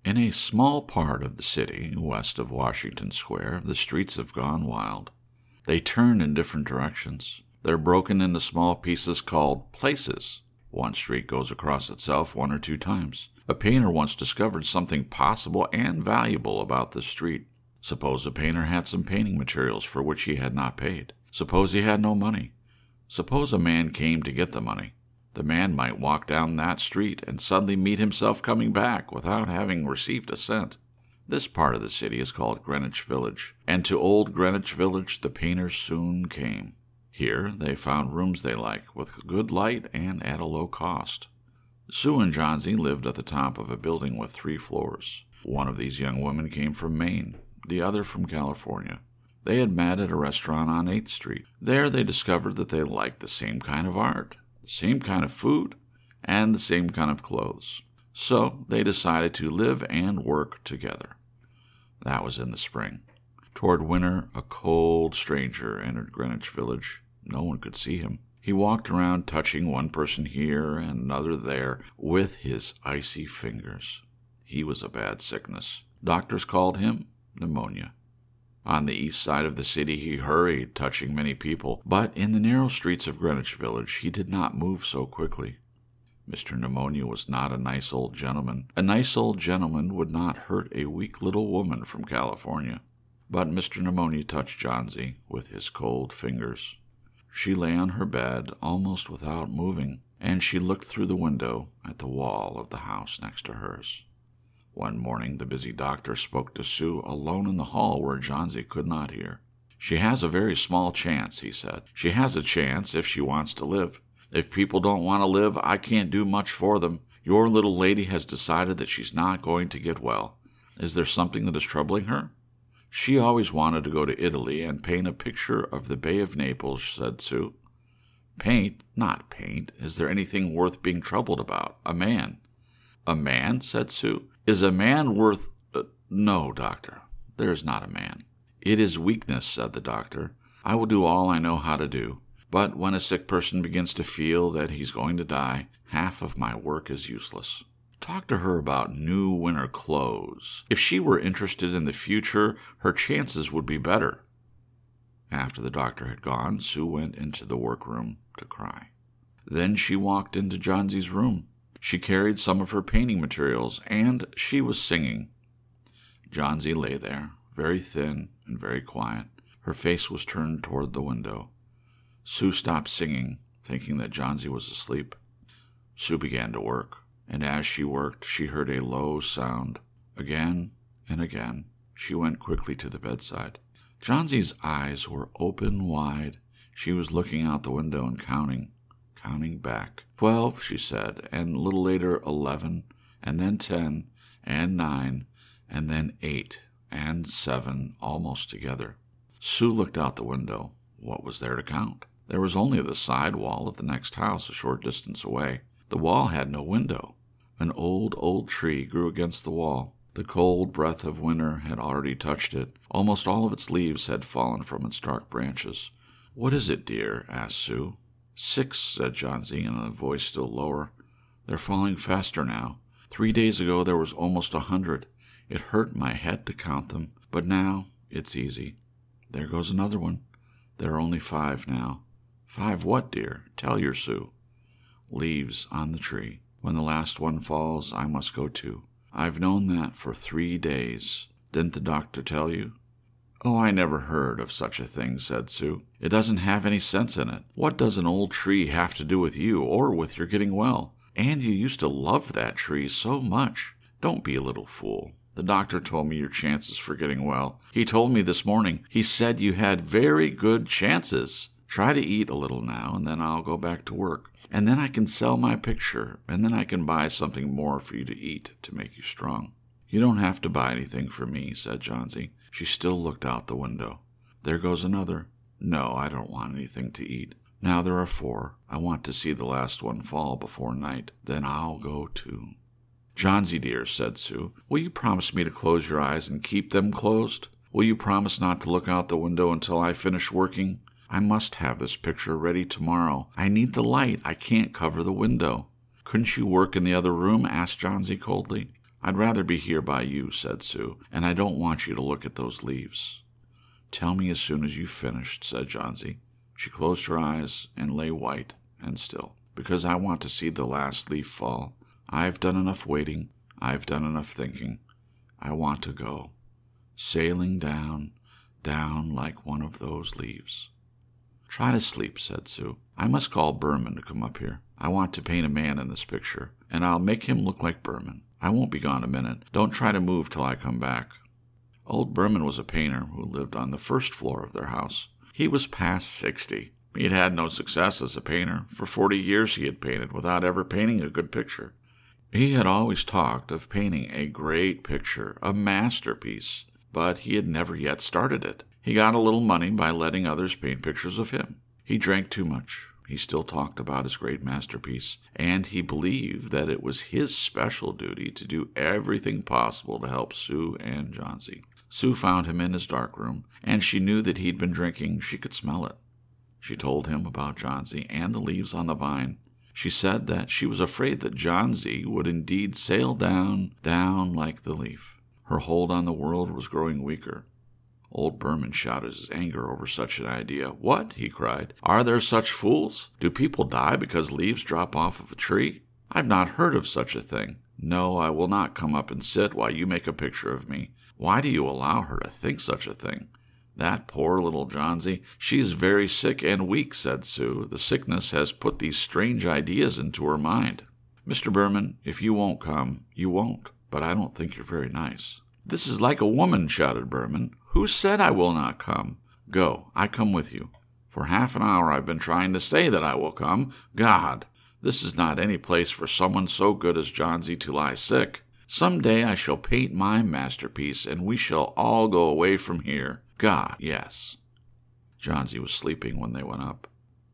In a small part of the city, west of Washington Square, the streets have gone wild. They turn in different directions. They're broken into small pieces called places. One street goes across itself 1 or 2 times. A painter once discovered something possible and valuable about this street. Suppose a painter had some painting materials for which he had not paid. Suppose he had no money. Suppose a man came to get the money. The man might walk down that street and suddenly meet himself coming back without having received a cent. This part of the city is called Greenwich Village, and to old Greenwich Village the painters soon came. Here they found rooms they liked, with good light and at a low cost. Sue and Johnsy lived at the top of a building with 3 floors. One of these young women came from Maine, the other from California. They had met at a restaurant on 8th Street. There they discovered that they liked the same kind of art, the same kind of food, and the same kind of clothes. So they decided to live and work together. That was in the spring. Toward winter, a cold stranger entered Greenwich Village. No one could see him. He walked around touching one person here and another there with his icy fingers. He was a bad sickness. Doctors called him pneumonia. On the east side of the city he hurried, touching many people, but in the narrow streets of Greenwich Village he did not move so quickly. Mr. Pneumonia was not a nice old gentleman. A nice old gentleman would not hurt a weak little woman from California. But Mr. Pneumonia touched Johnsy with his cold fingers. She lay on her bed almost without moving, and she looked through the window at the wall of the house next to hers. One morning the busy doctor spoke to Sue alone in the hall where Johnsy could not hear. "She has a very small chance," he said. "She has a chance if she wants to live. If people don't want to live, I can't do much for them. Your little lady has decided that she's not going to get well. Is there something that is troubling her?" "She always wanted to go to Italy and paint a picture of the Bay of Naples," said Sue. "Paint? Not paint. Is there anything worth being troubled about? A man." "A man?" said Sue. "Is a man worth—" "No, doctor, there is not a man." "It is weakness," said the doctor. "I will do all I know how to do. But when a sick person begins to feel that he's going to die, half of my work is useless. Talk to her about new winter clothes. If she were interested in the future, her chances would be better." After the doctor had gone, Sue went into the workroom to cry. Then she walked into Johnsy's room. She carried some of her painting materials, and she was singing. Johnsy lay there, very thin and very quiet. Her face was turned toward the window. Sue stopped singing, thinking that Johnsy was asleep. Sue began to work, and as she worked, she heard a low sound. Again and again, she went quickly to the bedside. Johnsy's eyes were open wide. She was looking out the window and counting back. 12, she said, and a little later 11, and then 10, and 9, and then 8, and 7, almost together. Sue looked out the window. What was there to count? There was only the side wall of the next house a short distance away. The wall had no window. An old tree grew against the wall. The cold breath of winter had already touched it. Almost all of its leaves had fallen from its dark branches. "What is it, dear?" asked Sue. 6, said Johnsy in a voice still lower. "They're falling faster now. 3 days ago there was almost 100. It hurt my head to count them, but now it's easy. There goes another one. There are only 5 now." "5 what, dear? Tell your Sue." "Leaves on the tree. When the last one falls, I must go too. I've known that for 3 days. Didn't the doctor tell you?" "Oh, I never heard of such a thing," said Sue. "It doesn't have any sense in it. What does an old tree have to do with you or with your getting well? And you used to love that tree so much. Don't be a little fool. The doctor told me your chances for getting well. He told me this morning. He said you had very good chances. Try to eat a little now, and then I'll go back to work. And then I can sell my picture, and then I can buy something more for you to eat to make you strong." "You don't have to buy anything for me," said Johnsy. She still looked out the window. "There goes another. No, I don't want anything to eat. Now there are 4. I want to see the last one fall before night. Then I'll go too." "Johnsy, dear," said Sue, "will you promise me to close your eyes and keep them closed? Will you promise not to look out the window until I finish working? I must have this picture ready tomorrow. I need the light. I can't cover the window." "Couldn't you work in the other room?" asked Johnsy coldly. I'd rather be here by you, said Sue, and I don't want you to look at those leaves. Tell me as soon as you've finished, said Johnsy. She closed her eyes and lay white and still, because I want to see the last leaf fall. I've done enough waiting. I've done enough thinking. I want to go, sailing down, down like one of those leaves. Try to sleep, said Sue. I must call Berman to come up here. I want to paint a man in this picture, and I'll make him look like Berman. I won't be gone a minute. Don't try to move till I come back. Old Berman was a painter who lived on the first floor of their house. He was past 60. He had had no success as a painter. For 40 years he had painted without ever painting a good picture. He had always talked of painting a great picture, a masterpiece, but he had never yet started it. He got a little money by letting others paint pictures of him. He drank too much. He still talked about his great masterpiece, and he believed that it was his special duty to do everything possible to help Sue and Johnsy. Sue found him in his dark room, and she knew that he'd been drinking. She could smell it. She told him about Johnsy and the leaves on the vine. She said that she was afraid that Johnsy would indeed sail down, down like the leaf. Her hold on the world was growing weaker. Old Berman shouted his anger over such an idea. What? He cried. Are there such fools? Do people die because leaves drop off of a tree? I've not heard of such a thing. No, I will not come up and sit while you make a picture of me. Why do you allow her to think such a thing? That poor little Johnsy. She is very sick and weak, said Sue. The sickness has put these strange ideas into her mind. Mr. Berman, if you won't come, you won't. But I don't think you're very nice. This is like a woman, shouted Berman. Who said I will not come? Go, I come with you. For half an hour I've been trying to say that I will come. God, this is not any place for someone so good as Johnsy to lie sick. Some day I shall paint my masterpiece, and we shall all go away from here. God, yes. Johnsy was sleeping when they went up.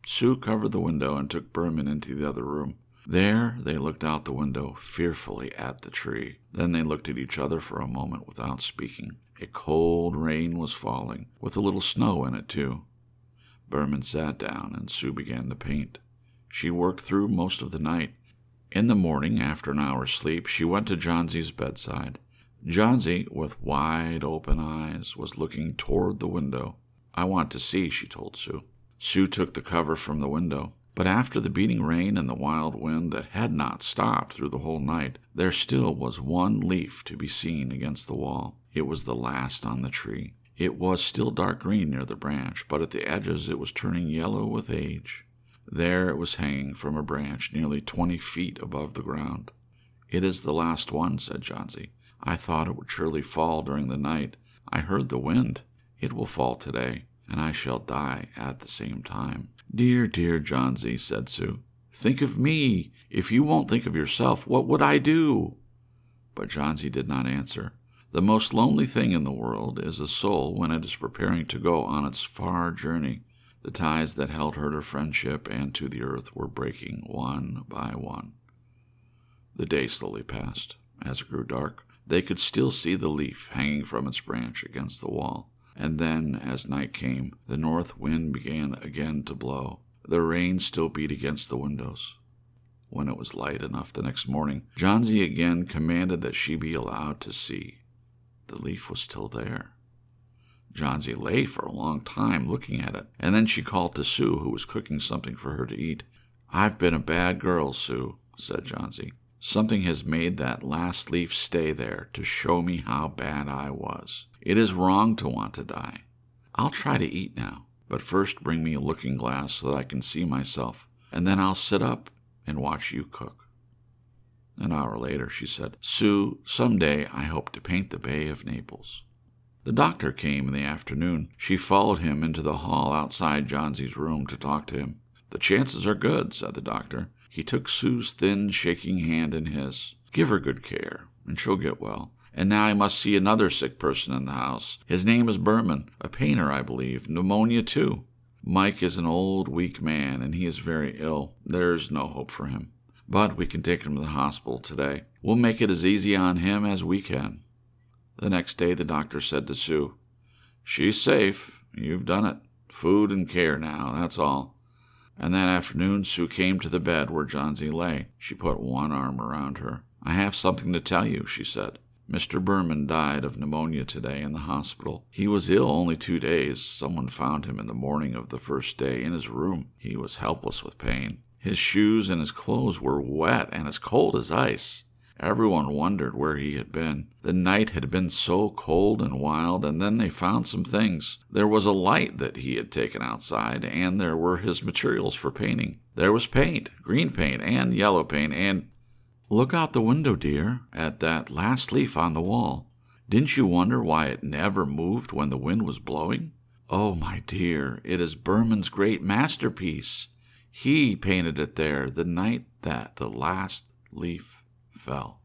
Sue covered the window and took Berman into the other room. There they looked out the window fearfully at the tree. Then they looked at each other for a moment without speaking. A cold rain was falling, with a little snow in it, too. Berman sat down, and Sue began to paint. She worked through most of the night. In the morning, after an hour's sleep, she went to Johnsy's bedside. Johnsy, with wide-open eyes, was looking toward the window. I want to see, she told Sue. Sue took the cover from the window. But after the beating rain and the wild wind that had not stopped through the whole night, there still was one leaf to be seen against the wall. It was the last on the tree. It was still dark green near the branch, but at the edges it was turning yellow with age. There it was hanging from a branch nearly 20 feet above the ground. It is the last one, said Johnsy. I thought it would surely fall during the night. I heard the wind. It will fall today, and I shall die at the same time. Dear, dear Johnsy, said Sue. Think of me. If you won't think of yourself, what would I do? But Johnsy did not answer. The most lonely thing in the world is a soul when it is preparing to go on its far journey. The ties that held her to friendship and to the earth were breaking one by one. The day slowly passed. As it grew dark, they could still see the leaf hanging from its branch against the wall. And then, as night came, the north wind began again to blow. The rain still beat against the windows. When it was light enough the next morning, Johnsy again commanded that she be allowed to see. The leaf was still there. Johnsy lay for a long time looking at it, and then she called to Sue, who was cooking something for her to eat. I've been a bad girl, Sue, said Johnsy. Something has made that last leaf stay there to show me how bad I was. It is wrong to want to die. I'll try to eat now, but first bring me a looking glass so that I can see myself, and then I'll sit up and watch you cook. An hour later, she said, Sue, someday I hope to paint the Bay of Naples. The doctor came in the afternoon. She followed him into the hall outside Johnsy's room to talk to him. The chances are good, said the doctor. He took Sue's thin, shaking hand in his. Give her good care, and she'll get well. And now I must see another sick person in the house. His name is Berman, a painter, I believe. Pneumonia, too. Mike is an old, weak man, and he is very ill. There's no hope for him. But we can take him to the hospital today. We'll make it as easy on him as we can. The next day the doctor said to Sue, She's safe. You've done it. Food and care now, that's all. And that afternoon Sue came to the bed where Johnsy lay. She put one arm around her. "I have something to tell you," she said. "Mr. Berman died of pneumonia today in the hospital. He was ill only 2 days. Someone found him in the morning of the first day in his room. He was helpless with pain. His shoes and his clothes were wet and as cold as ice. Everyone wondered where he had been. The night had been so cold and wild, and then they found some things. There was a light that he had taken outside, and there were his materials for painting. There was paint, green paint and yellow paint, and— Look out the window, dear, at that last leaf on the wall. Didn't you wonder why it never moved when the wind was blowing? Oh, my dear, it is Berman's great masterpiece. He painted it there the night that the last leaf fell."